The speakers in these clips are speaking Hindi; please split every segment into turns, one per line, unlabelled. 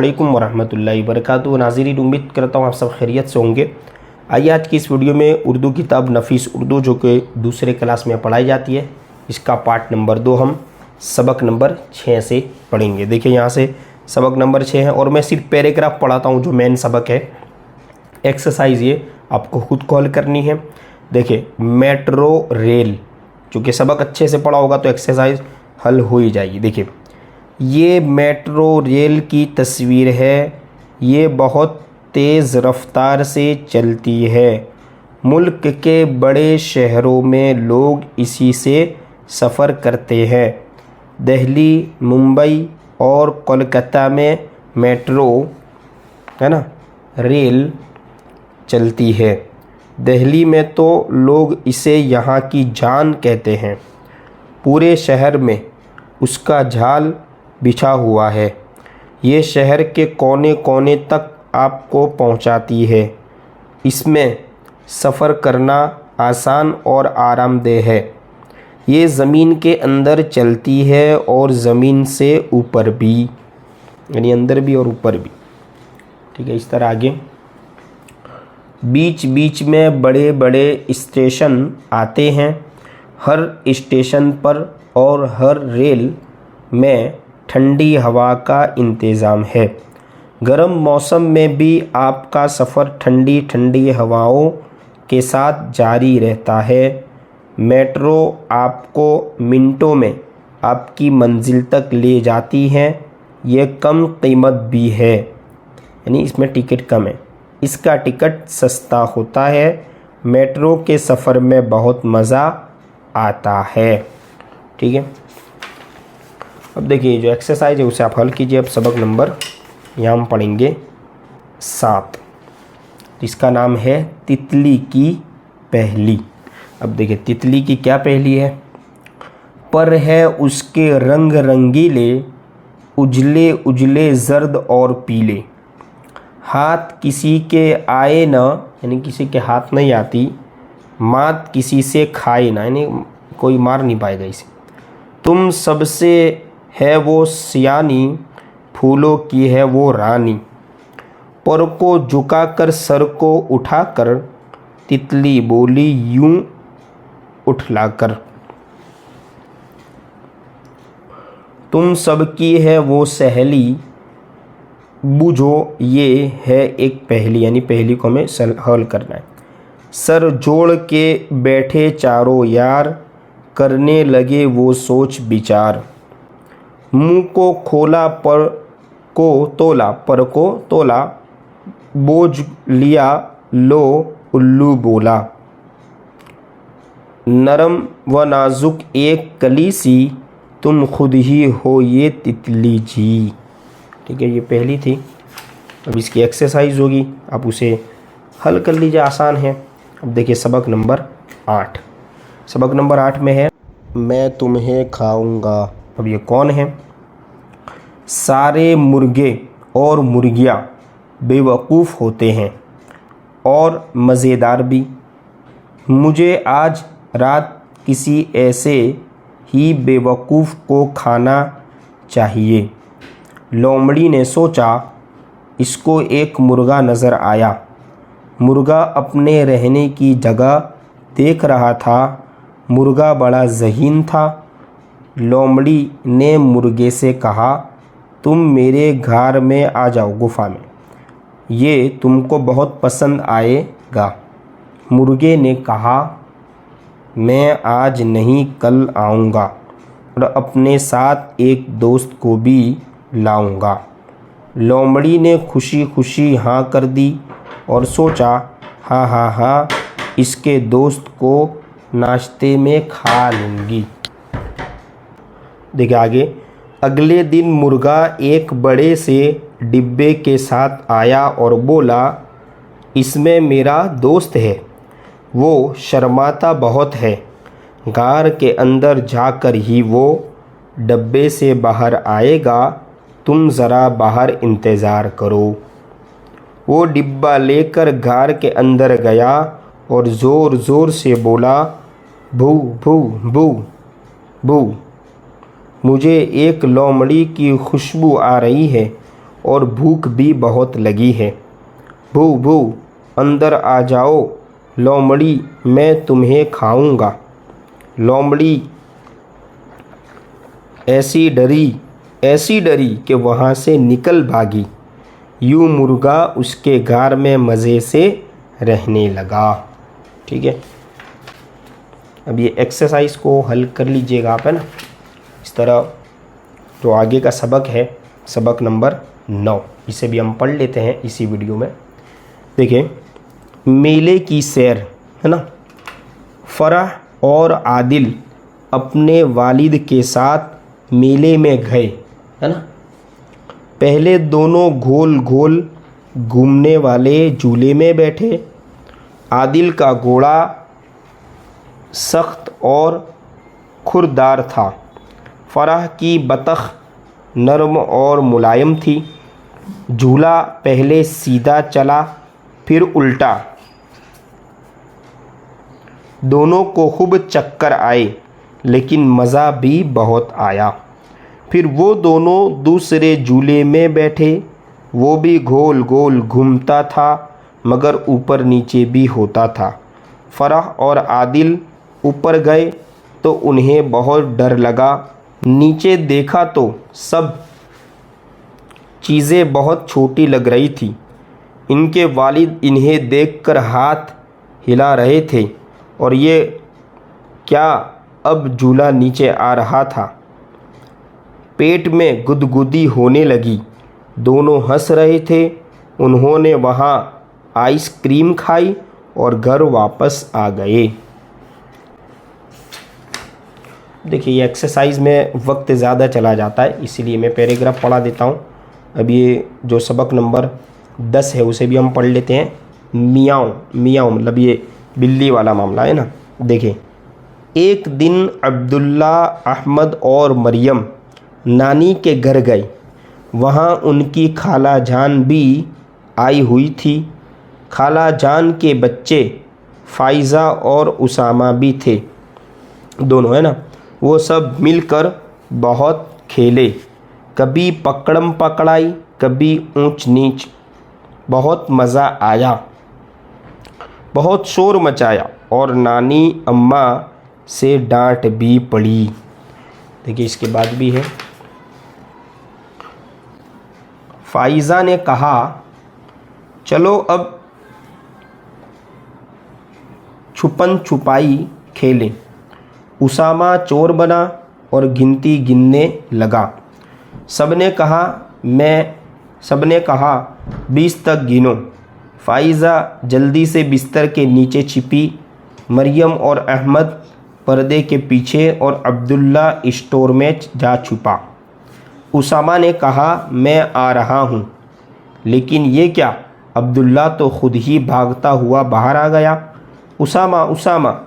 अस्सलामुअलैकुम वरहमतुल्लाहि वबरकातुहू। नाज़रीन, उम्मीद करता हूँ आप सब खैरियत से होंगे। आइए आज की इस वीडियो में उर्दू किताब नफीस उर्दू जो कि दूसरे क्लास में पढ़ाई जाती है, इसका पार्ट नंबर 2 हम सबक नंबर 6 से पढ़ेंगे। देखिए यहाँ से सबक नंबर 6 है और मैं सिर्फ पैराग्राफ पढ़ाता हूँ। जो मेन सबक है, एक्सरसाइज ये आपको खुद को हल करनी है। देखिए मेट्रो रेल, चूँकि सबक अच्छे से पढ़ा होगा तो एक्सरसाइज हल हो ही जाएगी। देखिए ये मेट्रो रेल की तस्वीर है। ये बहुत तेज़ रफ्तार से चलती है। मुल्क के बड़े शहरों में लोग इसी से सफ़र करते हैं। दिल्ली, मुंबई और कोलकाता में मेट्रो है ना रेल चलती है। दिल्ली में तो लोग इसे यहाँ की जान कहते हैं। पूरे शहर में उसका जाल बिछा हुआ है। ये शहर के कोने कोने तक आपको पहुंचाती है। इसमें सफ़र करना आसान और आरामदेह है। ये ज़मीन के अंदर चलती है और ज़मीन से ऊपर भी, यानी अंदर भी और ऊपर भी। ठीक है, इस तरह आगे बीच बीच में बड़े बड़े स्टेशन आते हैं। हर स्टेशन पर और हर रेल में ठंडी हवा का इंतज़ाम है। गर्म मौसम में भी आपका सफ़र ठंडी ठंडी हवाओं के साथ जारी रहता है। मेट्रो आपको मिनटों में आपकी मंजिल तक ले जाती है। ये कम कीमत भी है, यानी इसमें टिकट कम है। इसका टिकट सस्ता होता है। मेट्रो के सफ़र में बहुत मज़ा आता है। ठीक है, अब देखिए जो एक्सरसाइज है उसे आप हल कीजिए। अब सबक नंबर यहाँ हम पढ़ेंगे 7, जिसका नाम है तितली की पहेली। अब देखिए तितली की क्या पहेली है। पर है उसके रंग रंगीले, उजले उजले जर्द और पीले। हाथ किसी के आए ना, यानी किसी के हाथ नहीं आती। मात किसी से खाए ना, यानी कोई मार नहीं पाएगा इसे। तुम सबसे है वो सियानी, फूलों की है वो रानी। पर को झुकाकर सर को उठाकर, तितली बोली यूं उठलाकर। तुम सबकी है वो सहेली, बूझो ये है एक पहेली, यानी पहेली को हमें हल करना है। सर जोड़ के बैठे चारों यार, करने लगे वो सोच विचार। मुंह को खोला पर को तोला, बोझ लिया लो उल्लू बोला। नरम व नाजुक एक कली सी, तुम खुद ही हो ये तितली जी। ठीक है, ये पहली थी। अब इसकी एक्सरसाइज होगी, आप उसे हल कर लीजिए, आसान है। अब देखिए सबक नंबर 8। सबक नंबर 8 में है मैं तुम्हें खाऊंगा। अब ये कौन है। सारे मुर्गे और मुर्गियाँ बेवकूफ़ होते हैं और मज़ेदार भी। मुझे आज रात किसी ऐसे ही बेवकूफ़ को खाना चाहिए। लोमड़ी ने सोचा। इसको एक मुर्गा नज़र आया। मुर्गा अपने रहने की जगह देख रहा था। मुर्गा बड़ा ज़हीन था। लोमड़ी ने मुर्गे से कहा, तुम मेरे घर में आ जाओ, गुफ़ा में, ये तुमको बहुत पसंद आएगा। मुर्गे ने कहा, मैं आज नहीं कल आऊँगा और अपने साथ एक दोस्त को भी लाऊँगा। लोमड़ी ने खुशी खुशी हाँ कर दी और सोचा, हाँ हाँ हाँ, इसके दोस्त को नाश्ते में खा लूँगी। देखिए आगे। अगले दिन मुर्गा एक बड़े से डिब्बे के साथ आया और बोला, इसमें मेरा दोस्त है, वो शर्माता बहुत है। गार के अंदर जाकर ही वो डब्बे से बाहर आएगा, तुम ज़रा बाहर इंतज़ार करो। वो डिब्बा लेकर गार के अंदर गया और ज़ोर ज़ोर से बोला, भू भू भू भू। मुझे एक लोमड़ी की खुशबू आ रही है। और भूख भी बहुत लगी है। भू भू अंदर आ जाओ, लोमड़ी मैं तुम्हें खाऊंगा। लोमड़ी ऐसी डरी कि वहाँ से निकल भागी। यूँ मुर्गा उसके घर में मज़े से रहने लगा। ठीक है, अब ये एक्सरसाइज को हल कर लीजिएगा आप, है ना। इस तरह जो आगे का सबक है, सबक नंबर 9, इसे भी हम पढ़ लेते हैं इसी वीडियो में। देखिए, मेले की सैर, है ना। फराह और आदिल अपने वालिद के साथ मेले में गए, है ना। पहले दोनों गोल गोल घूमने वाले झूले में बैठे। आदिल का घोड़ा सख्त और खुरदार था। फराह की बतख नरम और मुलायम थी। झूला पहले सीधा चला फिर उल्टा। दोनों को खूब चक्कर आए, लेकिन मज़ा भी बहुत आया। फिर वो दोनों दूसरे झूले में बैठे। वो भी गोल गोल घूमता था, मगर ऊपर नीचे भी होता था। फराह और आदिल ऊपर गए तो उन्हें बहुत डर लगा। नीचे देखा तो सब चीज़ें बहुत छोटी लग रही थी। इनके वालिद इन्हें देखकर हाथ हिला रहे थे, और ये क्या, अब झूला नीचे आ रहा था। पेट में गुदगुदी होने लगी। दोनों हंस रहे थे। उन्होंने वहाँ आइसक्रीम खाई और घर वापस आ गए। देखिए, ये एक्सरसाइज में वक्त ज़्यादा चला जाता है, इसीलिए मैं पैराग्राफ पढ़ा देता हूँ। अब ये जो सबक नंबर 10 है उसे भी हम पढ़ लेते हैं। मियाँव मियाँव मतलब ये बिल्ली वाला मामला है ना। देखिए, एक दिन अब्दुल्ला, अहमद और मरियम नानी के घर गए। वहाँ उनकी खाला जान भी आई हुई थी। खाला जान के बच्चे फ़ाइज़ा और उसामा भी थे, दोनों, है ना। वो सब मिलकर बहुत खेले। कभी पकड़म पकड़ाई, कभी ऊंच नीच। बहुत मज़ा आया। बहुत शोर मचाया और नानी अम्मा से डांट भी पड़ी। देखिए, इसके बाद भी है। फ़ाइज़ा ने कहा, चलो अब छुपन छुपाई खेलें। उसामा चोर बना और गिनती गिनने लगा। सबने कहा 20 तक गिनो। फ़ाइज़ा जल्दी से बिस्तर के नीचे छिपी। मरियम और अहमद पर्दे के पीछे और अब्दुल्ला स्टोर में जा छुपा। उसामा ने कहा, मैं आ रहा हूँ। लेकिन ये क्या, अब्दुल्ला तो खुद ही भागता हुआ बाहर आ गया। उसामा उसामा,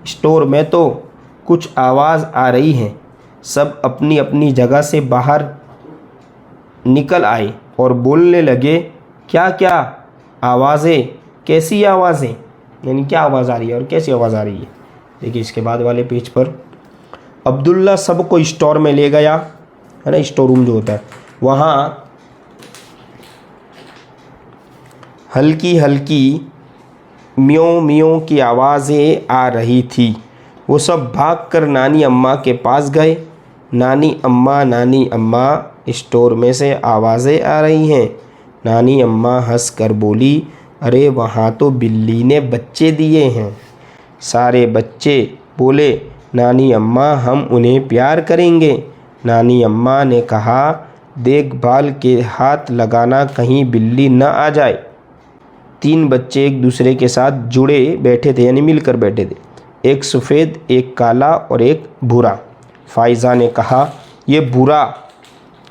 स्टोर में तो कुछ आवाज़ आ रही है। सब अपनी अपनी जगह से बाहर निकल आए और बोलने लगे, क्या क्या आवाज़ें, कैसी आवाज़ें, यानी क्या आवाज़ आ रही है और कैसी आवाज़ आ रही है। देखिए, इसके बाद वाले पेज पर अब्दुल्ला सबको स्टोर में ले गया, है ना, स्टोर रूम जो होता है। वहाँ हल्की हल्की म्यों म्यों की आवाज़ें आ रही थी। वो सब भागकर नानी अम्मा के पास गए। नानी अम्मा, स्टोर में से आवाज़ें आ रही हैं। नानी अम्मा हंस कर बोली, अरे वहाँ तो बिल्ली ने बच्चे दिए हैं। सारे बच्चे बोले, नानी अम्मा हम उन्हें प्यार करेंगे। नानी अम्मा ने कहा, देखभाल के हाथ लगाना, कहीं बिल्ली न आ जाए। 3 बच्चे एक दूसरे के साथ जुड़े बैठे थे, यानी मिलकर बैठे थे। एक सफ़ेद, एक काला और एक भूरा। फ़ाइज़ा ने कहा, ये भूरा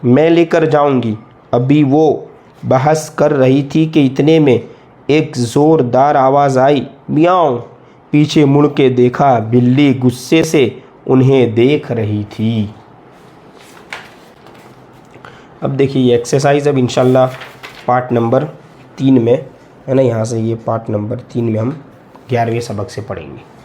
मैं लेकर जाऊंगी। अभी वो बहस कर रही थी कि इतने में एक ज़ोरदार आवाज़ आई, मियाँव। पीछे मुड़ के देखा, बिल्ली गुस्से से उन्हें देख रही थी। अब देखिए, ये एक्सरसाइज अब इंशाल्लाह पार्ट नंबर 3 में, है ना, यहाँ से ये पार्ट नंबर 3 में हम 11वें सबक से पढ़ेंगे।